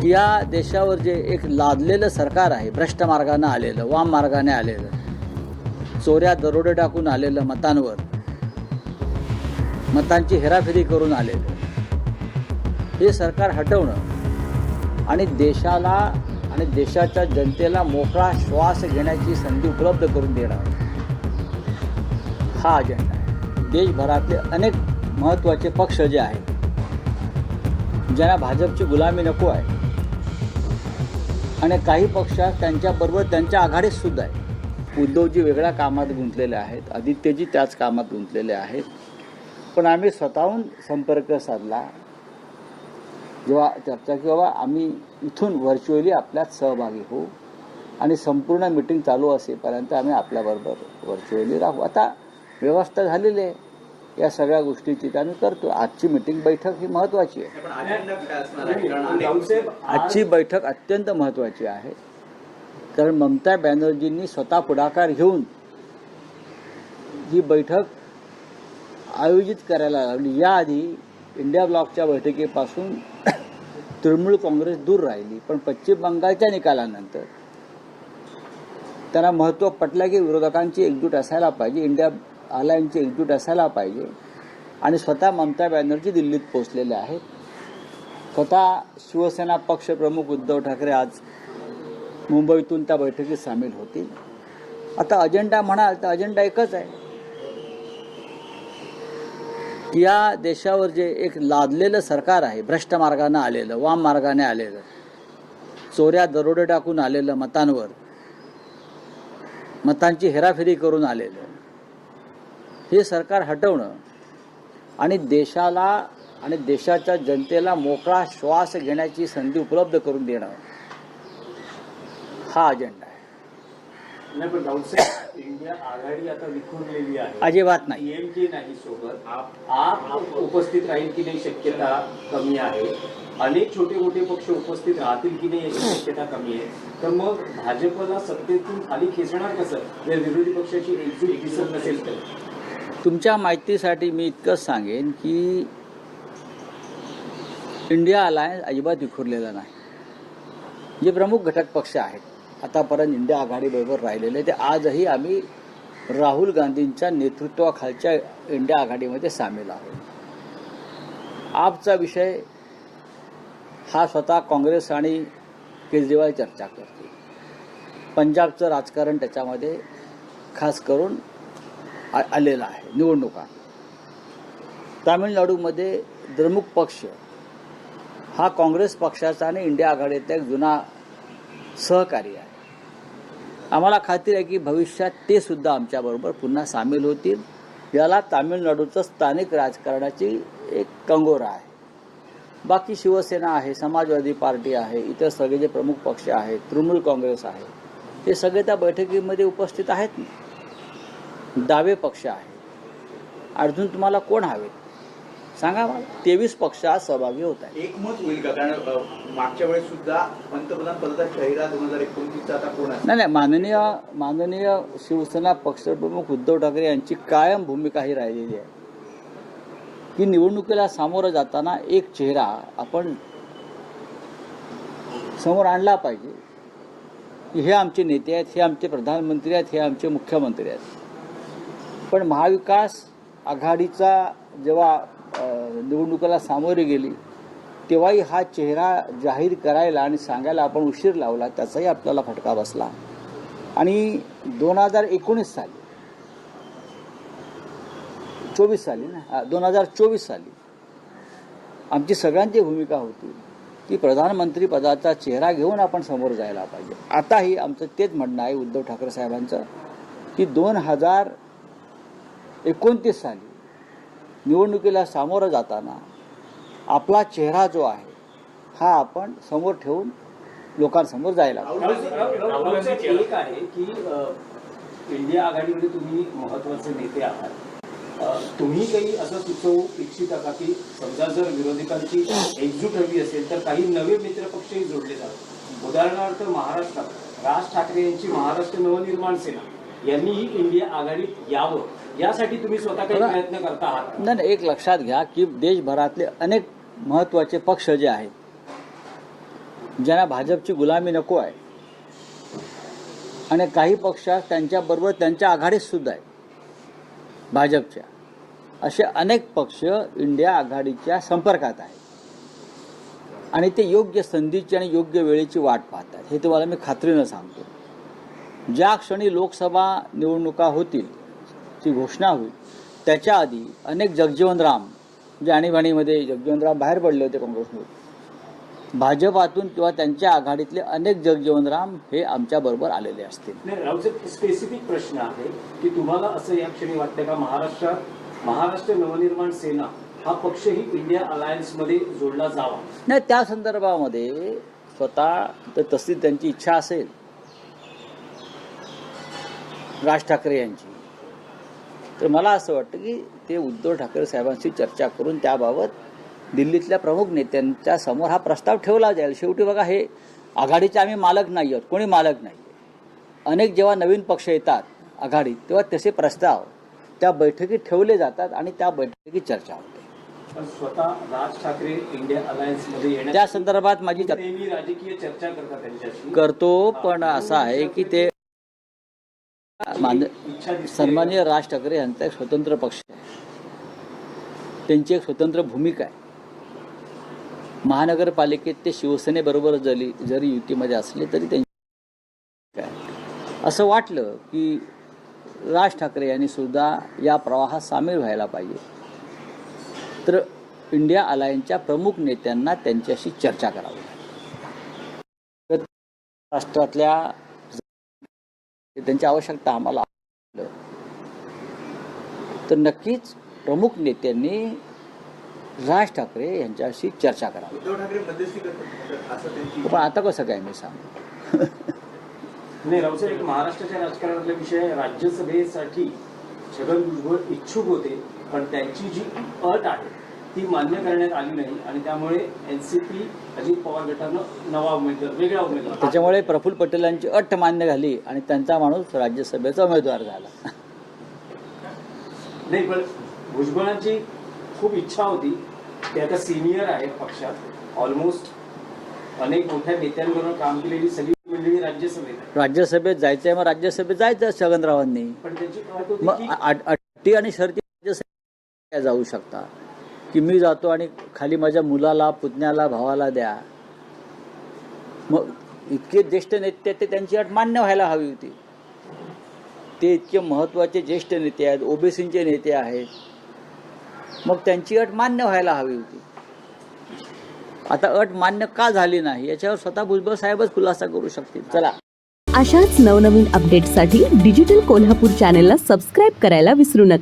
या देशावर जे एक लादलेलं सरकार आहे, भ्रष्ट मार्गाने आलेलं, वाम मार्गाने आलेलं, चोऱ्या दरोडे टाकून आलेलं मतांवर, मतांची हेराफेरी करून आलेलं, हे सरकार हटवणं आणि देशाला आणि देशाच्या जनतेला मोकळा श्वास घेण्याची संधी उपलब्ध करून देणं, हा अजेंडा आहे. देशभरातले अनेक महत्त्वाचे पक्ष जे आहेत, ज्यांना भाजपची गुलामी नको आहे, आणि काही पक्ष त्यांच्याबरोबर त्यांच्या आघाडीत सुद्धा आहे. उद्धवजी वेगळ्या कामात गुंतलेले आहेत, आदित्यजी त्याच कामात गुंतलेले आहेत. पण आम्ही स्वतःहून संपर्क साधला, जेव्हा चर्चा की बाबा आम्ही इथून व्हर्च्युअली आपल्यात सहभागी होऊ आणि संपूर्ण मीटिंग चालू असेपर्यंत आम्ही आपल्याबरोबर व्हर्च्युअली राहू. आता व्यवस्था झालेली आहे या सगळ्या गोष्टीची, तर आम्ही करतो. आजची मीटिंग बैठक ही महत्त्वाची आहे. आजची बैठक अत्यंत महत्त्वाची आहे, कारण ममता बॅनर्जींनी स्वतः पुढाकार घेऊन ही बैठक आयोजित करायला लागली. याआधी इंडिया ब्लॉकच्या बैठकीपासून तृणमूल काँग्रेस दूर राहिली, पण पश्चिम बंगालच्या निकालानंतर त्यांना महत्त्व पटलं की विरोधकांची एकजूट असायला पाहिजे, इंडिया अलायन्सची एकजूट असायला पाहिजे. आणि स्वतः ममता बॅनर्जी दिल्लीत पोहोचलेले आहेत. स्वतः शिवसेना पक्षप्रमुख उद्धव ठाकरे आज मुंबईतून त्या बैठकीत सामील होतील. आता अजेंडा म्हणाल तर अजेंडा एकच आहे की या देशावर जे एक लादलेलं सरकार आहे, भ्रष्ट मार्गाने आलेलं, वाम मार्गाने आलेलं, चोऱ्या दरोडे टाकून आलेलं मतांवर, मतांची हेराफेरी करून आलेलं, हे सरकार हटवणं आणि देशाला आणि देशाच्या जनतेला मोकळा श्वास घेण्याची संधी उपलब्ध करून देणं, हा अजेंडा आहे. नाही पण राऊतसाहेब, इंडिया आघाडी आता विखुरलेली आहे, अजिबात नाही. पीएमके नाही सोबत, आप उपस्थित राहील की नाही शक्यता कमी आहे. अनेक छोटे मोठे पक्ष उपस्थित राहतील की नाही याची शक्यता कमी आहे. तर मग भाजपला सत्तेतून खाली खेचणार कसं जर विरोधी पक्षाची एकजूट दिसत नसेल तर? तुमच्या माहितीसाठी मी इतकंच सांगेन की इंडिया अलायन्स अजिबात विखुरलेला नाही. जे प्रमुख घटक पक्ष आहेत आतापर्यंत इंडिया आघाडीबरोबर राहिलेले, ते आजही आम्ही राहुल गांधींच्या नेतृत्वाखालच्या इंडिया आघाडीमध्ये सामील आहोत. आपचा विषय हा स्वतः काँग्रेस आणि केजरीवाल चर्चा करते. पंजाबचं राजकारण त्याच्यामध्ये खास करून आलेला आहे. निवडणुका तामिळनाडूमध्ये द्रमुक पक्ष हा काँग्रेस पक्षाचा आणि इंडिया आघाडीचा एक जुना सहकारी आहे. आम्हाला खात्री आहे की भविष्यात ते सुद्धा आमच्याबरोबर पुन्हा सामील होतील. याला तामिळनाडूचं स्थानिक राजकारणाची एक कंगोरा आहे. बाकी शिवसेना आहे, समाजवादी पार्टी आहे, इतर सगळे जे प्रमुख पक्ष आहेत, तृणमूल काँग्रेस आहे, ते सगळे त्या बैठकीमध्ये उपस्थित आहेत ना. डावे पक्ष आहे. अजून तुम्हाला कोण हवेत सांगा मला. 23 पक्ष आज सहभागी होत आहेत. एकमत होईल का? कारण मागच्या वेळेस सुद्धा पंतप्रधान पदाचा चेहरा 2029 आता कोण आहे? नाही, माननीय शिवसेना पक्षप्रमुख उद्धव ठाकरे यांची कायम भूमिका ही राहिलेली आहे की निवडणुकीला सामोरं जाताना एक चेहरा आपण समोर आणला पाहिजे की हे आमचे नेते आहेत, हे आमचे प्रधानमंत्री आहेत, हे आमचे मुख्यमंत्री आहेत. पण महाविकास आघाडीचा जेव्हा निवडणुकीला सामोरी गेली तेव्हाही हा चेहरा जाहीर करायला आणि सांगायला आपण उशीर लावला, त्याचाही आपल्याला फटका बसला. आणि 2019 साली 2024 साली आमची सगळ्यांची भूमिका होती की प्रधानमंत्री पदाचा चेहरा घेऊन आपण समोर जायला पाहिजे. आताही आमचं तेच म्हणणं आहे उद्धव ठाकरे साहेबांचं की 2029 साली निवडणुकीला सामोरं जाताना आपला चेहरा जो आहे हा आपण समोर ठेवून लोकांसमोर जायला पाहिजे. एक आहे की इंडिया आघाडीमध्ये तुम्ही महत्वाचे नेते आहात. तुम्ही काही असं सुचवू इच्छिता का की समजा जर विरोधकांची एकजूट हवी असेल तर काही नवे मित्रपक्षही जोडले जातात. उदाहरणार्थ महाराष्ट्रात राज ठाकरे यांची महाराष्ट्र नवनिर्माण सेना यांनीही इंडिया आघाडीत यावं यासाठी तुम्ही स्वतः काही प्रयत्न करता आहात? नाही, एक लक्षात घ्या की देशभरातले अनेक महत्त्वाचे पक्ष जे आहेत, ज्यांना भाजपची गुलामी नको आहे आणि काही पक्ष त्यांच्याबरोबर त्यांच्या आघाडीत सुद्धा आहेत भाजपच्या, असे अनेक पक्ष इंडिया आघाडीच्या संपर्कात आहेत आणि ते योग्य संधीची आणि योग्य वेळेची वाट पाहतात. हे तुम्हाला मी खात्रीनं सांगतो. ज्या क्षणी लोकसभा निवडणुका होतील, ची घोषणा होईल, त्याच्या आधी अनेक जगजीवनराम जे आणीबाणीमध्ये जगजीवनराम बाहेर पडले होते काँग्रेसमध्ये, भाजपातून किंवा त्यांच्या आघाडीतले अनेक जगजीवनराम हे आमच्याबरोबर आलेले असतील. नाही, राऊत स्पेसिफिक प्रश्न आहे की तुम्हाला असं या क्षणी वाटतं का महाराष्ट्र नवनिर्माण सेना हा पक्षही इंडिया अलायन्समध्ये जोडला जावा? नाही, त्या संदर्भामध्ये स्वतः तर तशी त्यांची इच्छा असेल राज ठाकरे यांची, तर मला असं वाटतं की ते उद्धव ठाकरे साहेबांशी चर्चा करून त्याबाबत दिल्लीतल्या प्रमुख नेत्यांच्या समोर हा प्रस्ताव ठेवला जाईल. शेवटी बघा, हे आघाडीचे आम्ही मालक नाही आहोत, कोणी मालक नाही. अनेक जेव्हा नवीन पक्ष येतात आघाडीत तेव्हा तसे प्रस्ताव त्या बैठकीत ठेवले जातात आणि त्या बैठकीत चर्चा होते. पण स्वतः राज ठाकरे इंडिया अलायन्समध्ये येण्याची त्या संदर्भात माझी नेहमी राजकीय चर्चा करतात त्यांच्याशी करतो, पण असं आहे की ते इच्छा दिसते. सन्माननीय राज ठाकरे यांचा एक स्वतंत्र पक्ष आहे, त्यांची एक स्वतंत्र भूमिका आहे. महानगरपालिकेत ते शिवसेनेबरोबर जरी युतीमध्ये असले तरी त्यांची असं वाटलं की राज ठाकरे यांनी सुद्धा या प्रवाहात सामील व्हायला पाहिजे, तर इंडिया अलायन्सच्या प्रमुख नेत्यांना त्यांच्याशी चर्चा करावी. राष्ट्रातल्या त्यांची आवश्यकता आम्हाला तर नक्कीच प्रमुख नेत्यांनी राज ठाकरे यांच्याशी चर्चा करावी. उद्धव ठाकरे मध्यस्थी करतात असं त्यांची पण आता कसं काय मी सांगू? नाही, राऊत एक महाराष्ट्राच्या राजकारणातला विषय आहे. राज्यसभेसाठी छगन भुजबळ इच्छुक होते, पण त्यांची जी अट आहे ती मान्य करण्यात आली नाही आणि त्यामुळे एनसीपी अजित पवार गटानं नवा उमेदवार, वेगळा उमेदवार, त्याच्यामुळे प्रफुल्ल पटेलांची अट मान्य झाली आणि त्यांचा माणूस राज्यसभेचा उमेदवार झाला. नाही, पण भुजबळांची खूप इच्छा होती. ते आता सिनियर आहेत पक्षात, ऑलमोस्ट अनेक मोठ्या नेत्यांबरोबर काम केलेली सगळी मंडळी राज्यसभेत आहे. राज्यसभेत जायचंय, मग राज्यसभेत जायचं छगनरावांनी. पण त्यांची अट होती मग की अटी आणि शर्ती राज्यसभेत जाऊ शकता की मी जातो आणि खाली माझ्या मुलाला, पुतण्याला, भावाला द्या. मग इतके ज्येष्ठ नेते ते त्यांची अट मान्य व्हायला हवी होती. ते इतके महत्त्वाचे ज्येष्ठ नेते आहेत, ओबीसीचे नेते आहेत, मग त्यांची अट मान्य व्हायला हवी होती. आता अट मान्य का झाली नाही याच्यावर स्वतः भुजबळ साहेबच खुलासा करू शकतील. चला, अशाच नवनवीन अपडेट्ससाठी डिजिटल कोल्हापूर चॅनेलला सबस्क्राईब करायला विसरू नका.